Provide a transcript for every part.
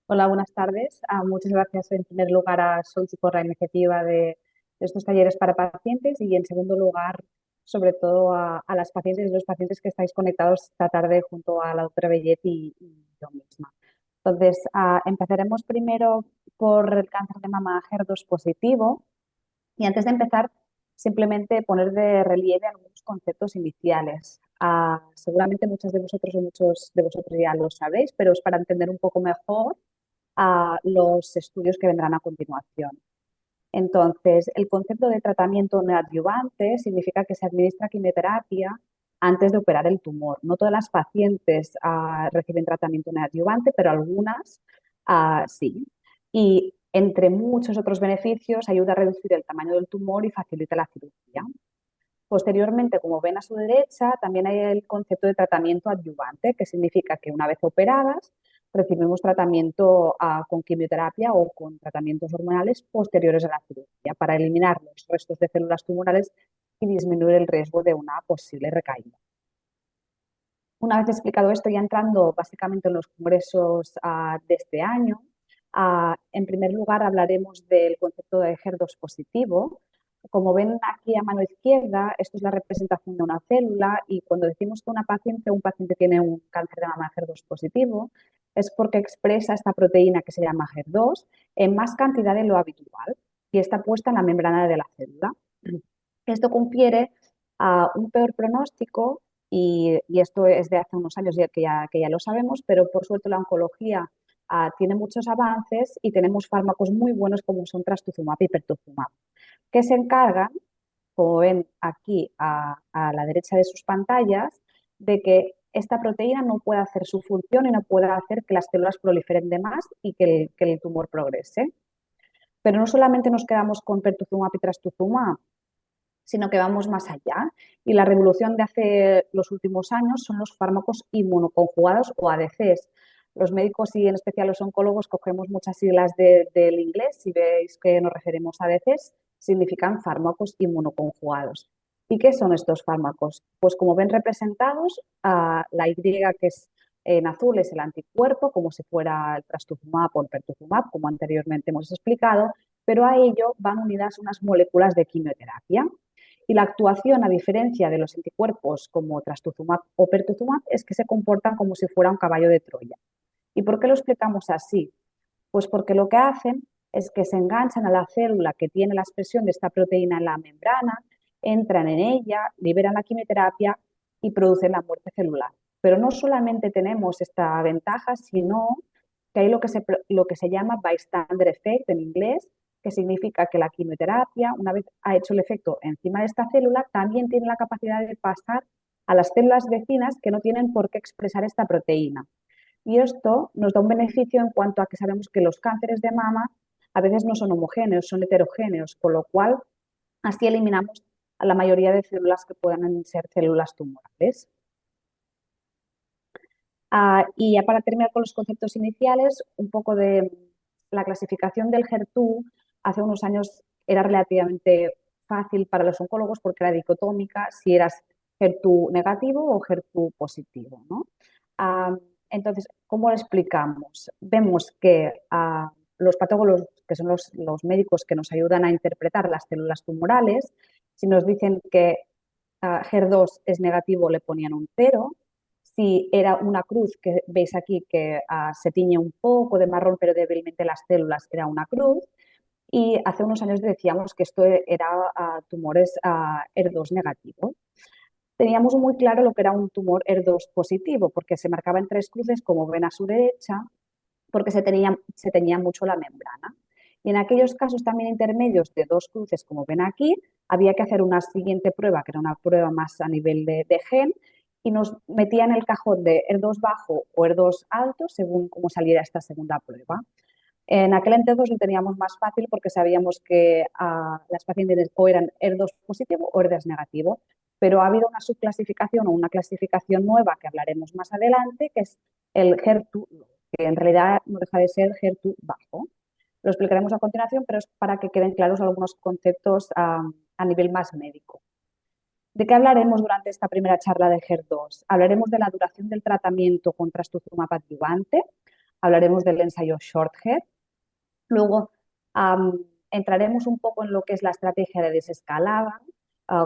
Hola, buenas tardes. Muchas gracias en primer lugar a Solchi por la iniciativa de estos talleres para pacientes y en segundo lugar, sobre todo a las pacientes y los pacientes que estáis conectados esta tarde junto a la doctora Bellet y yo misma. Entonces, empezaremos primero por el cáncer de mama HER2 positivo y antes de empezar, simplemente poner de relieve algunos conceptos iniciales. Seguramente muchas de vosotros o muchos de vosotros ya lo sabréis, pero es para entender un poco mejor a los estudios que vendrán a continuación. Entonces, el concepto de tratamiento neoadyuvante significa que se administra quimioterapia antes de operar el tumor. No todas las pacientes reciben tratamiento neoadyuvante, pero algunas sí. Y entre muchos otros beneficios, ayuda a reducir el tamaño del tumor y facilita la cirugía. Posteriormente, como ven a su derecha, también hay el concepto de tratamiento adyuvante, que significa que una vez operadas recibimos tratamiento con quimioterapia o con tratamientos hormonales posteriores a la cirugía para eliminar los restos de células tumorales y disminuir el riesgo de una posible recaída. Una vez explicado esto, ya entrando básicamente en los congresos de este año, en primer lugar hablaremos del concepto de HER2 positivo. Como ven aquí a mano izquierda, esto es la representación de una célula y cuando decimos que una paciente o un paciente tiene un cáncer de mama HER2 positivo, es porque expresa esta proteína que se llama HER2 en más cantidad de lo habitual y está puesta en la membrana de la célula. Esto confiere un peor pronóstico y esto es de hace unos años que ya lo sabemos, pero por suerte la oncología tiene muchos avances y tenemos fármacos muy buenos como son trastuzumab y pertuzumab, que se encargan, como ven aquí a la derecha de sus pantallas, de que esta proteína no pueda hacer su función y no pueda hacer que las células proliferen de más y que el tumor progrese. Pero no solamente nos quedamos con pertuzumab y trastuzumab, sino que vamos más allá. Y la revolución de hace los últimos años son los fármacos inmunoconjugados o ADCs. Los médicos y en especial los oncólogos cogemos muchas siglas del inglés. Si veis que nos referimos a ADCs, significan fármacos inmunoconjugados. ¿Y qué son estos fármacos? Pues como ven representados, la Y que es en azul es el anticuerpo, como si fuera el trastuzumab o el pertuzumab, como anteriormente hemos explicado, pero a ello van unidas unas moléculas de quimioterapia. Y la actuación, a diferencia de los anticuerpos como trastuzumab o pertuzumab, es que se comportan como si fuera un caballo de Troya. ¿Y por qué lo explicamos así? Pues porque lo que hacen es que se enganchan a la célula que tiene la expresión de esta proteína en la membrana, entran en ella, liberan la quimioterapia y producen la muerte celular. Pero no solamente tenemos esta ventaja, sino que hay lo que se llama bystander effect en inglés, que significa que la quimioterapia, una vez ha hecho el efecto encima de esta célula, también tiene la capacidad de pasar a las células vecinas que no tienen por qué expresar esta proteína. Y esto nos da un beneficio en cuanto a que sabemos que los cánceres de mama a veces no son homogéneos, son heterogéneos, con lo cual así eliminamos a la mayoría de células que puedan ser células tumorales. Y ya para terminar con los conceptos iniciales, un poco de la clasificación del HER2 hace unos años era relativamente fácil para los oncólogos porque era dicotómica si eras HER2 negativo o HER2 positivo, ¿no? Ah, entonces, ¿cómo lo explicamos? Vemos que los patólogos, que son los médicos que nos ayudan a interpretar las células tumorales, si nos dicen que HER2 es negativo, le ponían un 0. Si era una cruz, que veis aquí que se tiñe un poco de marrón, pero débilmente las células, era una cruz. Y hace unos años decíamos que esto era tumores HER2 negativos. Teníamos muy claro lo que era un tumor HER2 positivo, porque se marcaba en tres cruces, como ven a su derecha, porque se teñía mucho la membrana. Y en aquellos casos también intermedios de dos cruces, como ven aquí, había que hacer una siguiente prueba, que era una prueba más a nivel de gen, y nos metía en el cajón de HER2 bajo o HER2 alto, según cómo saliera esta segunda prueba. En aquel entonces lo teníamos más fácil porque sabíamos que las pacientes o eran HER2 positivo o HER2 negativo, pero ha habido una subclasificación o una clasificación nueva que hablaremos más adelante, que es el HER2, que en realidad no deja de ser HER2 bajo. Lo explicaremos a continuación, pero es para que queden claros algunos conceptos a nivel más médico. ¿De qué hablaremos durante esta primera charla de HER2? Hablaremos de la duración del tratamiento con trastuzumab adyuvante, hablaremos del ensayo Shorthead. Luego entraremos un poco en lo que es la estrategia de desescalada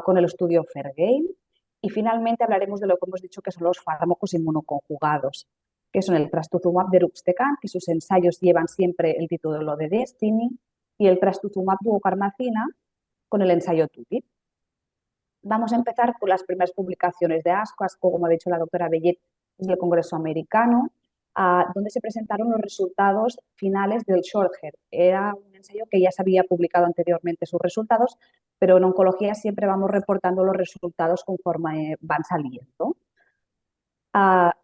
con el estudio Fairgain. Y finalmente hablaremos de lo que hemos dicho que son los fármacos inmunoconjugados, que son el trastuzumab deruxtecan, que sus ensayos llevan siempre el título de Destiny, y el trastuzumab duocarmacina con el ensayo TULIP. Vamos a empezar con las primeras publicaciones de ASCO. ASCO, como ha dicho la doctora Bellet, es del Congreso Americano, donde se presentaron los resultados finales del Shorthead. Era un ensayo que ya se había publicado anteriormente sus resultados, pero en oncología siempre vamos reportando los resultados conforme van saliendo.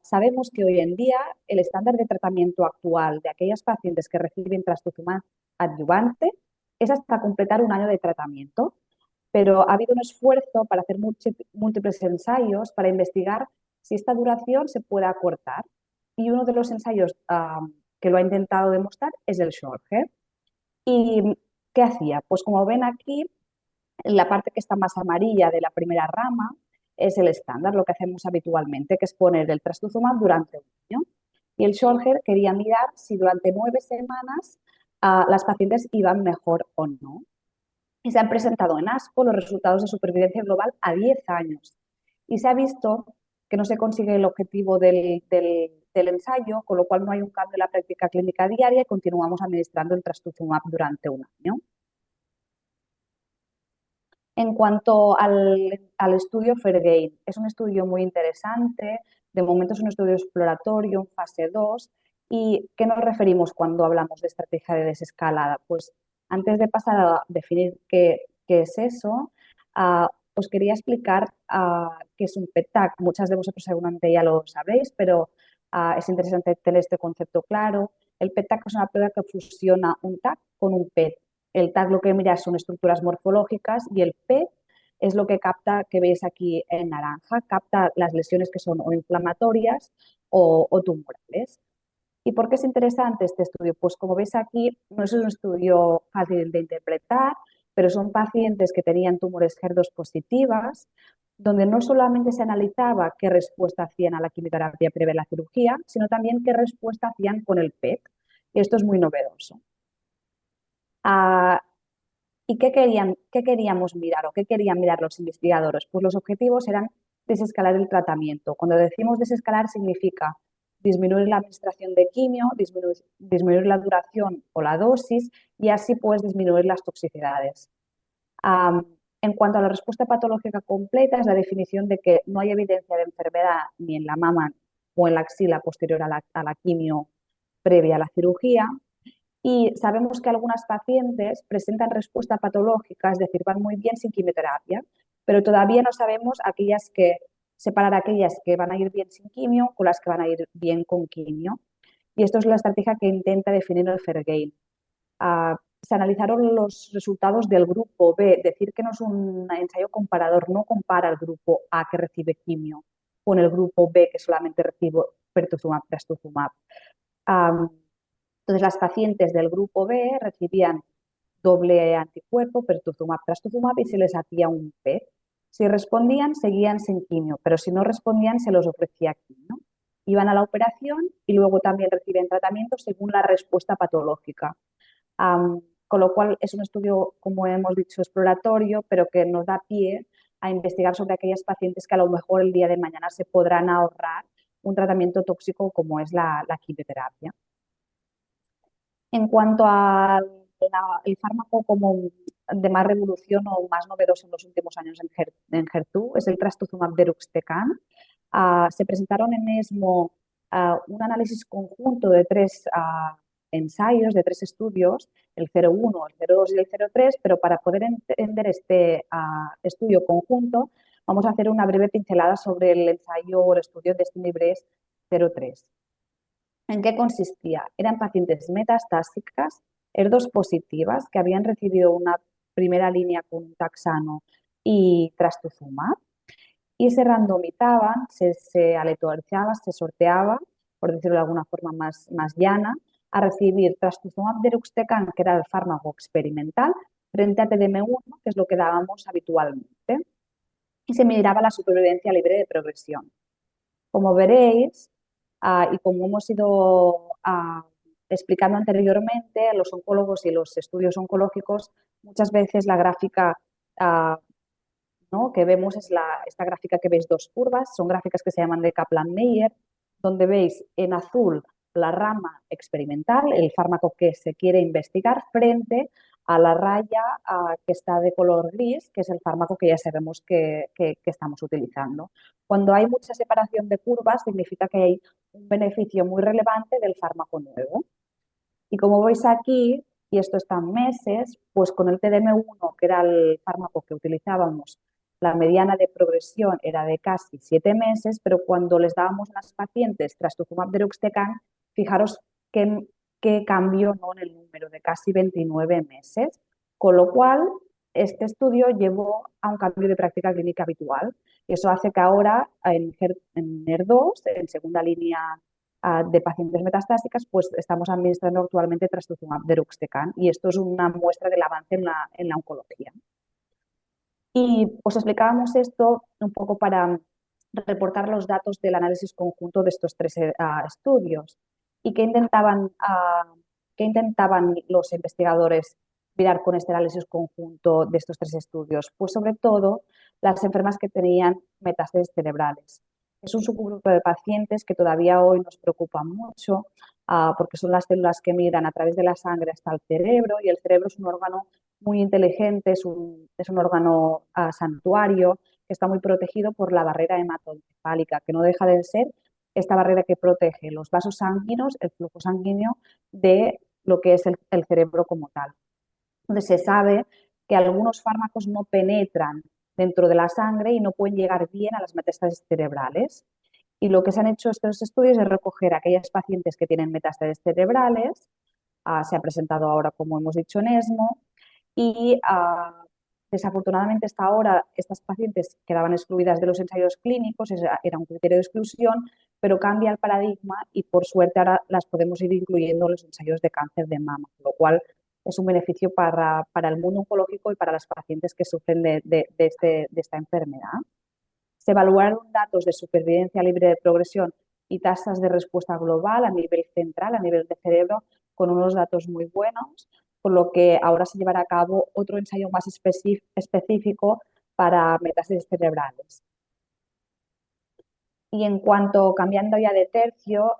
Sabemos que hoy en día el estándar de tratamiento actual de aquellas pacientes que reciben trastuzumab adyuvante es hasta completar un año de tratamiento, pero ha habido un esfuerzo para hacer múltiples ensayos para investigar si esta duración se puede acortar. Y uno de los ensayos que lo ha intentado demostrar es el Shorthead. ¿Y qué hacía? Pues como ven aquí, la parte que está más amarilla de la primera rama es el estándar, lo que hacemos habitualmente, que es poner el trastuzumab durante un año. Y el Shorthead quería mirar si durante 9 semanas las pacientes iban mejor o no. Y se han presentado en ASCO los resultados de supervivencia global a 10 años. Y se ha visto que no se consigue el objetivo del ensayo, con lo cual no hay un cambio en la práctica clínica diaria y continuamos administrando el trastuzumab durante un año. En cuanto al estudio Fairgain, es un estudio muy interesante, de momento es un estudio exploratorio en fase 2. ¿Y qué nos referimos cuando hablamos de estrategia de desescalada? Pues antes de pasar a definir qué es eso, os quería explicar qué es un PET-TAC. Muchas de vosotros seguramente ya lo sabréis, pero es interesante tener este concepto claro. El PET-TAC es una prueba que fusiona un TAC con un PET. El TAC lo que mira son estructuras morfológicas y el PET es lo que capta, que veis aquí en naranja, capta las lesiones que son o inflamatorias o tumorales. ¿Y por qué es interesante este estudio? Pues como veis aquí, no es un estudio fácil de interpretar, pero son pacientes que tenían tumores HER2 positivas, donde no solamente se analizaba qué respuesta hacían a la quimioterapia previa a la cirugía, sino también qué respuesta hacían con el PET. Y esto es muy novedoso. ¿Y qué queríamos mirar o qué querían mirar los investigadores? Pues los objetivos eran desescalar el tratamiento. Cuando decimos desescalar significa disminuir la administración de quimio, disminuir la duración o la dosis y así pues disminuir las toxicidades. En cuanto a la respuesta patológica completa, es la definición de que no hay evidencia de enfermedad ni en la mama o en la axila posterior a la quimio previa a la cirugía. Y sabemos que algunas pacientes presentan respuesta patológica, es decir, van muy bien sin quimioterapia, pero todavía no sabemos separar aquellas que van a ir bien sin quimio con las que van a ir bien con quimio. Y esto es la estrategia que intenta definir el Fairgain. Se analizaron los resultados del grupo B, decir que no es un ensayo comparador, no compara el grupo A que recibe quimio con el grupo B que solamente recibe pertuzumab, trastuzumab. Entonces, las pacientes del grupo B recibían doble anticuerpo, pertuzumab, trastuzumab, y se les hacía un PET. Si respondían, seguían sin quimio, pero si no respondían, se los ofrecía quimio. Iban a la operación y luego también reciben tratamiento según la respuesta patológica. Con lo cual, es un estudio, como hemos dicho, exploratorio, pero que nos da pie a investigar sobre aquellas pacientes que a lo mejor el día de mañana se podrán ahorrar un tratamiento tóxico como es la quimioterapia. En cuanto al fármaco como de más revolución o más novedoso en los últimos años en HER2 es el trastuzumab deruxtecan. Se presentaron en ESMO un análisis conjunto de 3 ensayos, de 3 estudios, el 01, el 02 y el 03, pero para poder entender este estudio conjunto vamos a hacer una breve pincelada sobre el ensayo o el estudio Destiny Breast 03. ¿En qué consistía? Eran pacientes metastásicas, HER2 positivas, que habían recibido una primera línea con taxano y trastuzumab, y se randomizaban, se aleatorizaba, se sorteaba, por decirlo de alguna forma más llana, a recibir trastuzumab deruxtecan, que era el fármaco experimental, frente a TDM1, que es lo que dábamos habitualmente, y se miraba la supervivencia libre de progresión. Como veréis, Y como hemos ido explicando anteriormente, los oncólogos y los estudios oncológicos, muchas veces la gráfica ¿no? que vemos es esta gráfica que veis dos curvas, son gráficas que se llaman de Kaplan-Meier, donde veis en azul la rama experimental, el fármaco que se quiere investigar, frente a la raya que está de color gris, que es el fármaco que ya sabemos que estamos utilizando. Cuando hay mucha separación de curvas, significa que hay un beneficio muy relevante del fármaco nuevo. Y como veis aquí, y esto está en meses, pues con el TDM1, que era el fármaco que utilizábamos, la mediana de progresión era de casi 7 meses, pero cuando les dábamos a las pacientes trastuzumab deruxtecan, fijaros qué cambio, ¿no?, en el número de casi 29 meses, con lo cual este estudio llevó a un cambio de práctica clínica habitual. Y eso hace que ahora en ER2, en segunda línea de pacientes metastásicas, pues estamos administrando actualmente trastuzumab deruxtecan, y esto es una muestra del avance en la oncología. Y os explicábamos esto un poco para reportar los datos del análisis conjunto de estos tres estudios. ¿Y qué intentaban los investigadores mirar con este análisis conjunto de estos tres estudios? Pues sobre todo las enfermas que tenían metástasis cerebrales. Es un subgrupo de pacientes que todavía hoy nos preocupa mucho porque son las células que migran a través de la sangre hasta el cerebro, y el cerebro es un órgano muy inteligente, es un órgano santuario que está muy protegido por la barrera hematoencefálica, que no deja de ser esta barrera que protege los vasos sanguíneos, el flujo sanguíneo, de lo que es el cerebro como tal. Entonces se sabe que algunos fármacos no penetran dentro de la sangre y no pueden llegar bien a las metástasis cerebrales. Y lo que se han hecho estos estudios es recoger a aquellas pacientes que tienen metástasis cerebrales, se ha presentado ahora, como hemos dicho, en ESMO, y desafortunadamente hasta ahora estas pacientes quedaban excluidas de los ensayos clínicos, era un criterio de exclusión, pero cambia el paradigma y por suerte ahora las podemos ir incluyendo en los ensayos de cáncer de mama, lo cual es un beneficio para el mundo oncológico y para las pacientes que sufren de esta enfermedad. Se evaluaron datos de supervivencia libre de progresión y tasas de respuesta global a nivel central, a nivel de cerebro, con unos datos muy buenos, por lo que ahora se llevará a cabo otro ensayo más específico para metástasis cerebrales. Y en cuanto, cambiando ya de tercio,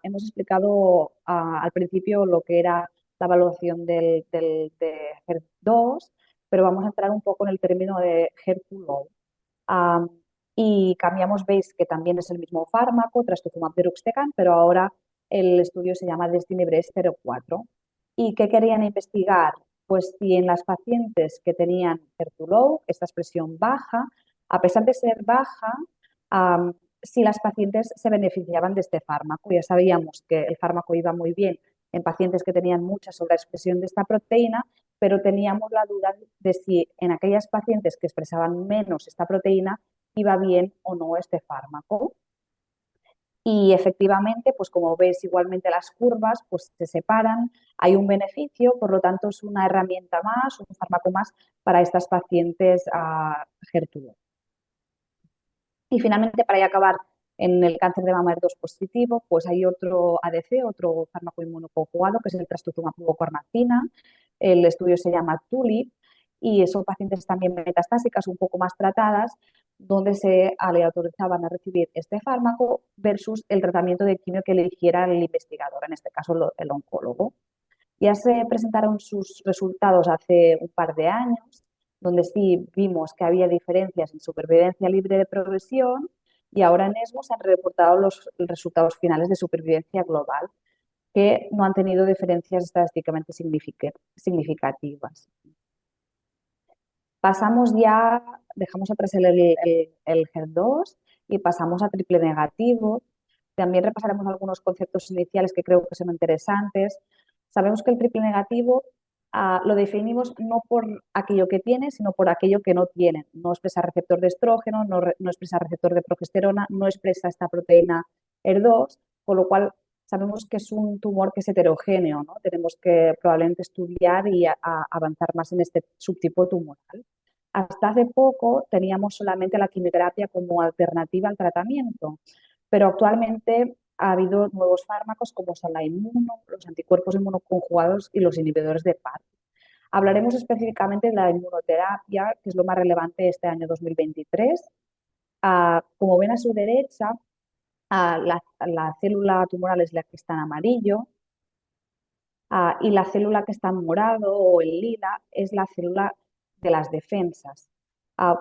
hemos explicado al principio lo que era la evaluación de HER2, pero vamos a entrar un poco en el término de HER2-low. Y cambiamos, veis que también es el mismo fármaco, trastuzumab deruxtecan, pero ahora el estudio se llama DESTINY-Breast04. ¿Y qué querían investigar? Pues si en las pacientes que tenían HER2-low, esta expresión baja, a pesar de ser baja, si las pacientes se beneficiaban de este fármaco. Ya sabíamos que el fármaco iba muy bien en pacientes que tenían mucha sobreexpresión de esta proteína, pero teníamos la duda de si en aquellas pacientes que expresaban menos esta proteína iba bien o no este fármaco. Y efectivamente, pues como ves, igualmente las curvas pues se separan, hay un beneficio, por lo tanto es una herramienta más, un fármaco más para estas pacientes HER2. Y finalmente, para ya acabar, en el cáncer de mama HER2 positivo, pues hay otro ADC, otro fármaco inmunoconjugado, que es el trastuzumab fluocornacina. El estudio se llama TULIP y son pacientes también metastásicas un poco más tratadas, donde se aleatorizaban a recibir este fármaco versus el tratamiento de quimio que eligiera el investigador, en este caso el oncólogo. Ya se presentaron sus resultados hace un par de años, donde sí vimos que había diferencias en supervivencia libre de progresión, y ahora en ESMO se han reportado los resultados finales de supervivencia global, que no han tenido diferencias estadísticamente significativas. Pasamos ya, dejamos atrás el HER2 y pasamos a triple negativo. También repasaremos algunos conceptos iniciales que creo que son interesantes. Sabemos que el triple negativo lo definimos no por aquello que tiene, sino por aquello que no tiene. No expresa receptor de estrógeno, no expresa receptor de progesterona, no expresa esta proteína HER2, con lo cual sabemos que es un tumor que es heterogéneo, ¿no? Tenemos que probablemente estudiar y avanzar más en este subtipo tumoral. Hasta hace poco teníamos solamente la quimioterapia como alternativa al tratamiento, pero actualmente ha habido nuevos fármacos como son la inmuno, los anticuerpos inmunoconjugados y los inhibidores de PARP. Hablaremos específicamente de la inmunoterapia, que es lo más relevante este año 2023. Como ven a su derecha, la célula tumoral es la que está en amarillo, y la célula que está en morado o en lila es la célula de las defensas.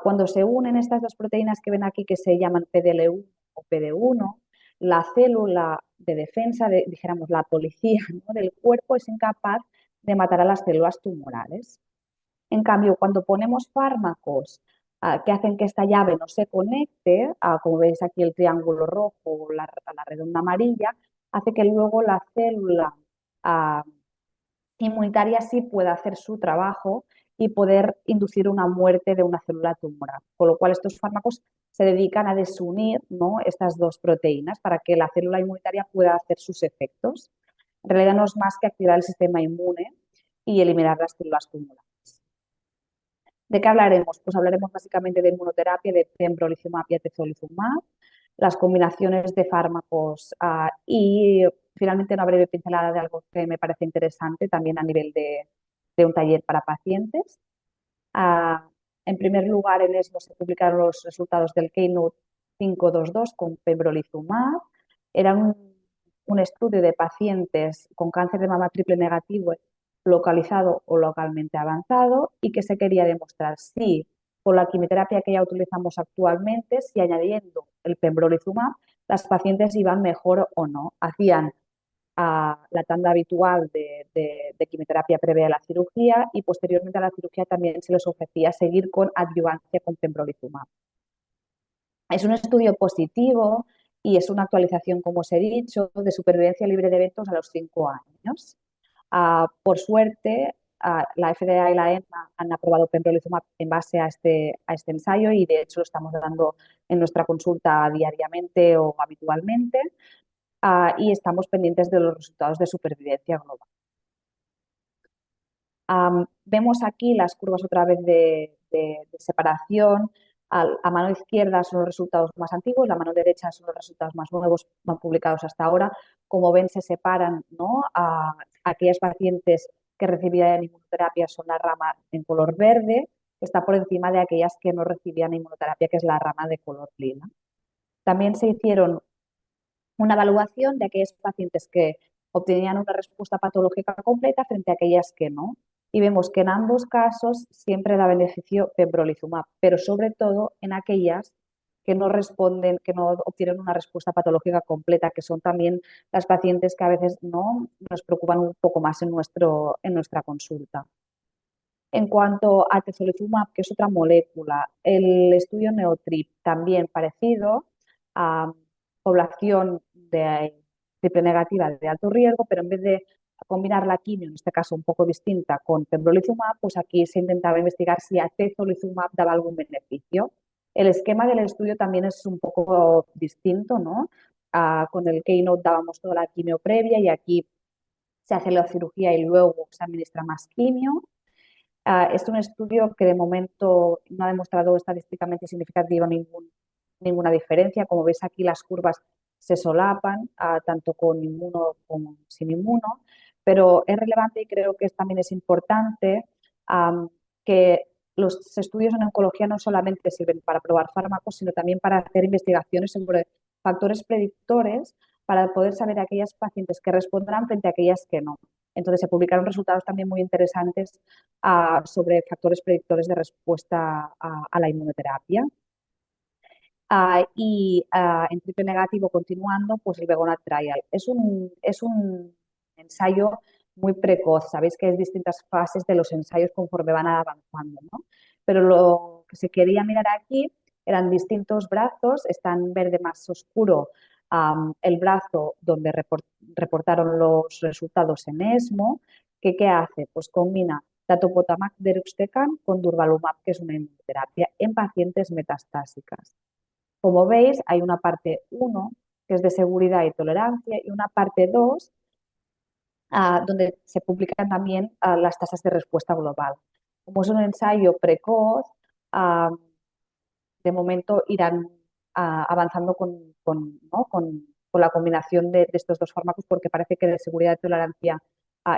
Cuando se unen estas dos proteínas que ven aquí, que se llaman PDL1 o PD1, la célula de defensa, dijéramos la policía, ¿no?, del cuerpo, es incapaz de matar a las células tumorales. En cambio, cuando ponemos fármacos que hacen que esta llave no se conecte, como veis aquí el triángulo rojo o la redonda amarilla, hace que luego la célula ah, inmunitaria sí pueda hacer su trabajo y poder inducir una muerte de una célula tumoral. Con lo cual, estos fármacos se dedican a desunir, ¿no?, estas dos proteínas para que la célula inmunitaria pueda hacer sus efectos. En realidad no es más que activar el sistema inmune y eliminar las células tumorales. ¿De qué hablaremos? Pues hablaremos básicamente de inmunoterapia, de pembrolizumab y atezolizumab, las combinaciones de fármacos y finalmente una breve pincelada de algo que me parece interesante también a nivel de un taller para pacientes. En primer lugar, en ESMO se publicaron los resultados del Keynote 522 con pembrolizumab. Era un estudio de pacientes con cáncer de mama triple negativo localizado o localmente avanzado y que se quería demostrar si con la quimioterapia que ya utilizamos actualmente, si añadiendo el pembrolizumab, las pacientes iban mejor o no. Hacían la tanda habitual de quimioterapia previa a la cirugía y posteriormente a la cirugía también se les ofrecía seguir con adyuvancia con pembrolizumab. Es un estudio positivo y es una actualización, como os he dicho, de supervivencia libre de eventos a los 5 años. Por suerte, la FDA y la EMA han aprobado pembrolizumab en base a este ensayo y de hecho lo estamos dando en nuestra consulta diariamente o habitualmente y estamos pendientes de los resultados de supervivencia global. Vemos aquí las curvas otra vez de separación. A mano izquierda son los resultados más antiguos, la mano derecha son los resultados más nuevos, van publicados hasta ahora. Como ven, se separan, ¿no? Aquellas pacientes que recibían inmunoterapia son la rama en color verde, que está por encima de aquellas que no recibían inmunoterapia, que es la rama de color lila. También se hicieron una evaluación de aquellos pacientes que obtenían una respuesta patológica completa frente a aquellas que no. Y vemos que en ambos casos siempre da beneficio pembrolizumab, pero sobre todo en aquellas que no responden, que no obtienen una respuesta patológica completa, que son también las pacientes que a veces no nos preocupan un poco más en nuestra consulta. En cuanto a atezolizumab, que es otra molécula, el estudio Neotrip también parecido, a población de triple negativa de alto riesgo, pero en vez de combinar la quimio, en este caso un poco distinta, con pembrolizumab, pues aquí se intentaba investigar si atezolizumab daba algún beneficio. El esquema del estudio también es un poco distinto, ¿no? Con el Keynote dábamos toda la quimio previa y aquí se hace la cirugía y luego se administra más quimio. Es un estudio que de momento no ha demostrado estadísticamente significativa ninguna diferencia. Como veis aquí, las curvas se solapan, tanto con inmuno como sin inmuno, pero es relevante y creo que también es importante que los estudios en oncología no solamente sirven para probar fármacos, sino también para hacer investigaciones sobre factores predictores para poder saber aquellas pacientes que responderán frente a aquellas que no. Entonces se publicaron resultados también muy interesantes sobre factores predictores de respuesta a la inmunoterapia. En triple negativo, continuando, pues el Begona Trial. Es un ensayo muy precoz. Sabéis que hay distintas fases de los ensayos conforme van avanzando, ¿no? Pero lo que se quería mirar aquí eran distintos brazos. Está en verde más oscuro el brazo donde reportaron los resultados en ESMO. ¿Qué hace? Pues combina datopotamab deruxtecan con durvalumab, que es una inmunoterapia, en pacientes metastásicas. Como veis, hay una parte 1, que es de seguridad y tolerancia, y una parte 2, donde se publican también las tasas de respuesta global. Como es un ensayo precoz, de momento irán avanzando ¿no? con con la combinación de estos dos fármacos porque parece que de seguridad y tolerancia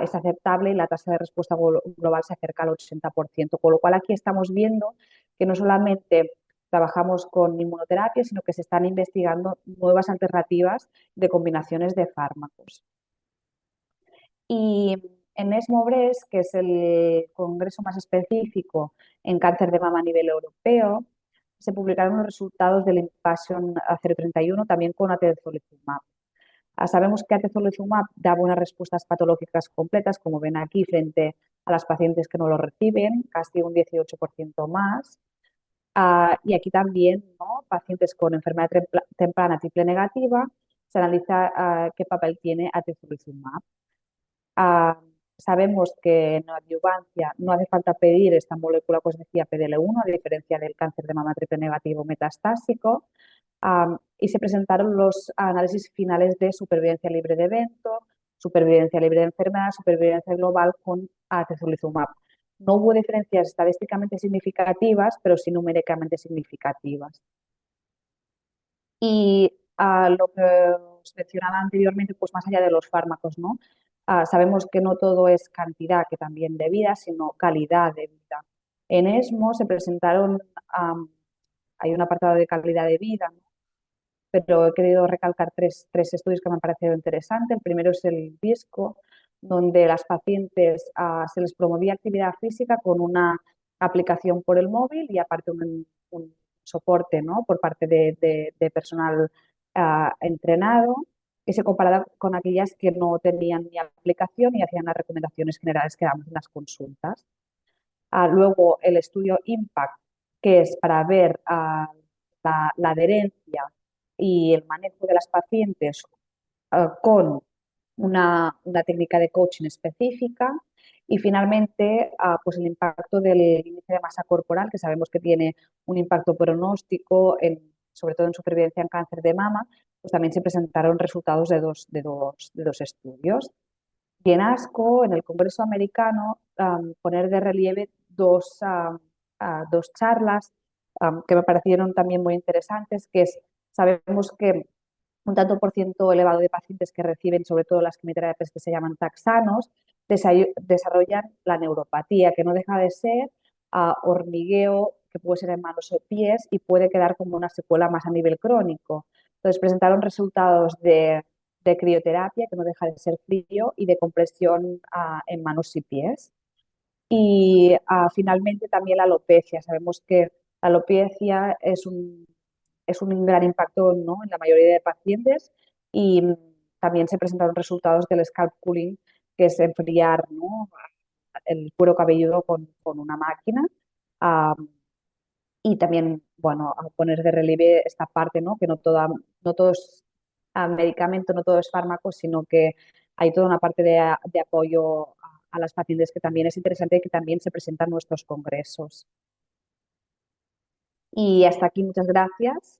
es aceptable y la tasa de respuesta global se acerca al 80%, con lo cual aquí estamos viendo que no solamente trabajamos con inmunoterapia, sino que se están investigando nuevas alternativas de combinaciones de fármacos. Y en ESMO-Breast, que es el congreso más específico en cáncer de mama a nivel europeo, se publicaron los resultados del Impassion 031 también con atezolizumab. Sabemos que atezolizumab da buenas respuestas patológicas completas, como ven aquí, frente a las pacientes que no lo reciben, casi un 18% más. Y aquí también, ¿no?, pacientes con enfermedad temprana triple negativa, se analiza qué papel tiene atezolizumab. Sabemos que en adyuvancia no hace falta pedir esta molécula, pues decía PDL1, a diferencia del cáncer de mama triple negativo metastásico, y se presentaron los análisis finales de supervivencia libre de evento, supervivencia libre de enfermedad, supervivencia global con atezolizumab. No hubo diferencias estadísticamente significativas, pero sí numéricamente significativas. Y lo que os mencionaba anteriormente, pues más allá de los fármacos, ¿no? Sabemos que no todo es cantidad, que también de vida, sino calidad de vida. En ESMO se presentaron, hay un apartado de calidad de vida, ¿no?, pero he querido recalcar tres estudios que me han parecido interesantes. El primero es el DISCO, donde las pacientes se les promovía actividad física con una aplicación por el móvil y aparte un soporte, ¿no?, por parte de personal entrenado, que se comparaba con aquellas que no tenían ni aplicación y hacían las recomendaciones generales que damos en las consultas. Luego el estudio IMPACT, que es para ver la adherencia y el manejo de las pacientes con una técnica de coaching específica. Y finalmente, pues el impacto del índice de masa corporal, que sabemos que tiene un impacto pronóstico, sobre todo en supervivencia en cáncer de mama, pues también se presentaron resultados de dos estudios. Y en ASCO, en el Congreso Americano, poner de relieve dos charlas que me parecieron también muy interesantes, que es, sabemos que un tanto por ciento elevado de pacientes que reciben, sobre todo las quimioterapias que se llaman taxanos, desarrollan la neuropatía, que no deja de ser hormigueo, que puede ser en manos o pies y puede quedar como una secuela más a nivel crónico. Entonces presentaron resultados de crioterapia, que no deja de ser frío, y de compresión en manos y pies. Y finalmente también la alopecia. Sabemos que la alopecia es un gran impacto, ¿no?, en la mayoría de pacientes y también se presentaron resultados del scalp cooling, que es enfriar, ¿no?, el cuero cabelludo con una máquina. Y también, bueno, a poner de relieve esta parte, ¿no?, que no todo es medicamento, no todo es fármaco, sino que hay toda una parte de apoyo a las pacientes que también es interesante y que también se presentan en nuestros congresos. Y hasta aquí, muchas gracias.